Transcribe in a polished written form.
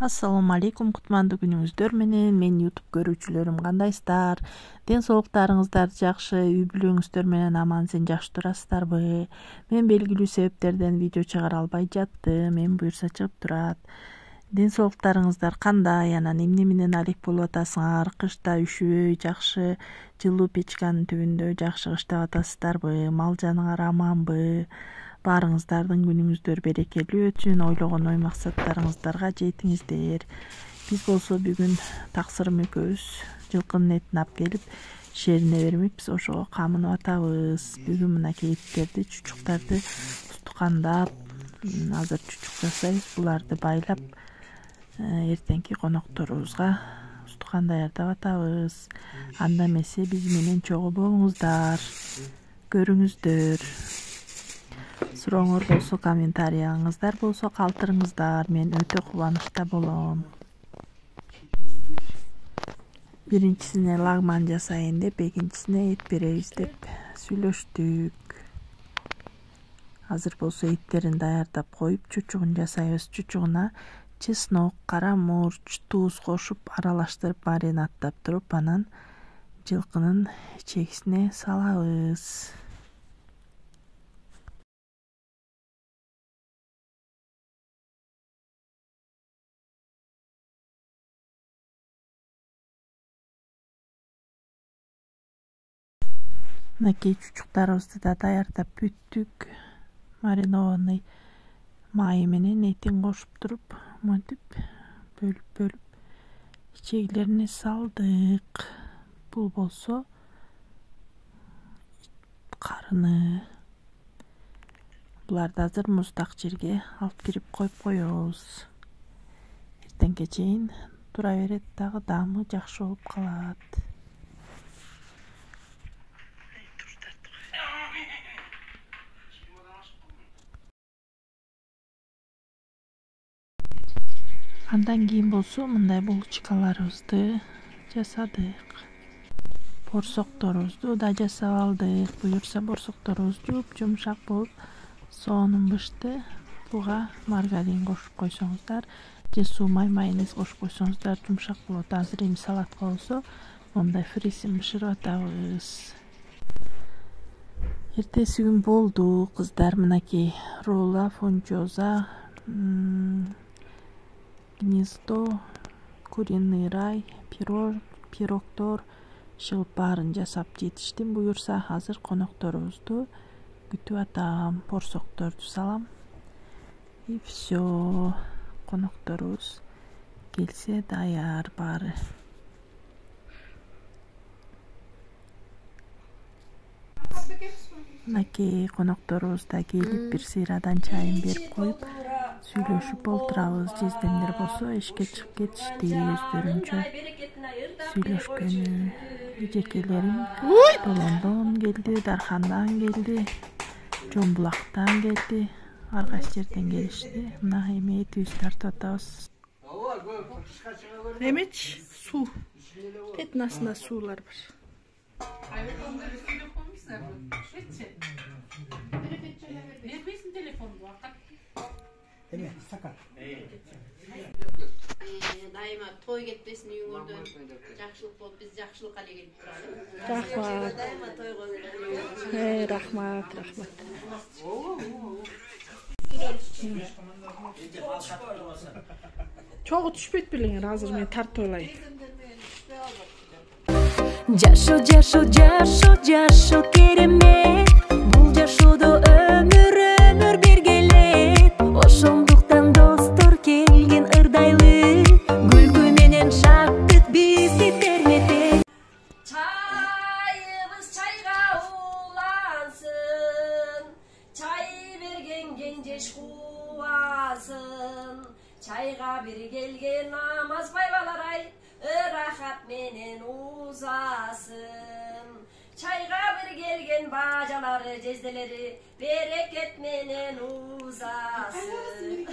Ассаламу алейкум, кутмандуу күнүңүздөр менен. Менин YouTube көрүүчүлөрүм кандайсыздар? Ден соолуктарыңыздар жакшы, үй бүлөңүздөр менен аман-эсен жакшы турасыздарбы? Мен белгилүү себептерден видео чыгара албай жаттым. Эми буюрса чыгып турат. Ден соолуктарыңыздар кандай? Анан эмне менен алек болуп атасыңар? Кышта үшүбөй, жакшы жылуу печканын түбүндө жакшы кыштап атасыздарбы? Мал жаныңар аманбы? Баарыңыздардын күнүңүздөр берекелүү өтсүн, ойлогон ой максаттарыңыздарга жетиңиздер. Биз болсо бүгүн таксырым экөөбүз жылкынын этин алып келип шерине бермекпиз, ошого камынып атабыз. Бүгүн мынакей эттерди, чучуктарды устукандап, азыр чучук жасайбыз. Буларды байлап, эртеңки конокторубузга устукан даярдап атабыз. Анда эмесе биз менен чогуу болуңуздар, көрүңүздөр. Сурооңор болсо комментарийиңиздар болсо калтырыңыздар, мен өтө кубанычта болом. Биринчисине лагман жасайын деп, экинчисине эт беребиз деп сүйлөштүк. Азыр болсо эттерин даярдап коюп, чучугун жасайбыз. Чучугуна чеснок, кара мурч, туз кошуп, аралаштырып маринадтап туруп, анан жылкынын чегисине салабыз. Мынакей чучуктарыбызды да даярдап бүттүк. Маринованный майы менен этин кошуп туруп, монтип бөлүп ичегилерине салдык. Бул болсо карыны. Буларды азыр муздак жерге алып кирип коюп коебуз. Эртеңге чейин тура берет дагы, даамы жакшы болуп калат. Андан кийин болсо мындай булочкаларыбызды жасадык. Борсокторубузду да жасап алдык. Буюрса борсокторубуз жумшак болуп, соонун бышты. Буга маргарин кошуп койсоңуздар, же суумай майонез кошуп койсоңуздар жумшак болот. Азыр эми салатка болсо мондай фрисин бышырып атабыз. Эртеси күн болду кыздар, мынакей ролла, фунчоза, гнездо, куриный рай, пирогдор чыгып баарын жасап жетиштим. Буюрса азыр конокторубузду күтүп атам, борсокторду салам. И все, конокторубуз келсе даяр баары. Мынакей конокторубуз да келип, бир сыйрадан чайын берип коюп, сүйлөшүп олтурабыз. Жездемдер болсо эшикке чыгып кетишти, өздөрүнчө сүйлөшкөнү. Эжекелерим Долондон келди, Дархандан келди, Жомбулактан келди, ар кайсы жерден келишти. Мына эми этибизди тартып атабыз. Эмеч суу, эттин астында суулар бар. Дайыма той кетпесин үйүңөрдөн жакшылык болуп, биз жакшылыкка эле келип туралы. Рахмат. Дайыма тойго келип. Рахмат. Чогуу түшпөйт белеңер, азыр мен тартып алайын. Жашоо керемет. Бул жашоодо өмүр бергилет. Ошондуктан достор келген ырдайлы, күлкү менен шаттык бизди терметет. Чайыбыз чайга улансын, чай берген кенжеш кубасын. Чайга бир келген намаз байбалар ай, ырахат менен узасын. Чайга бир келген бажалары, жезделери, берекет менен узасын.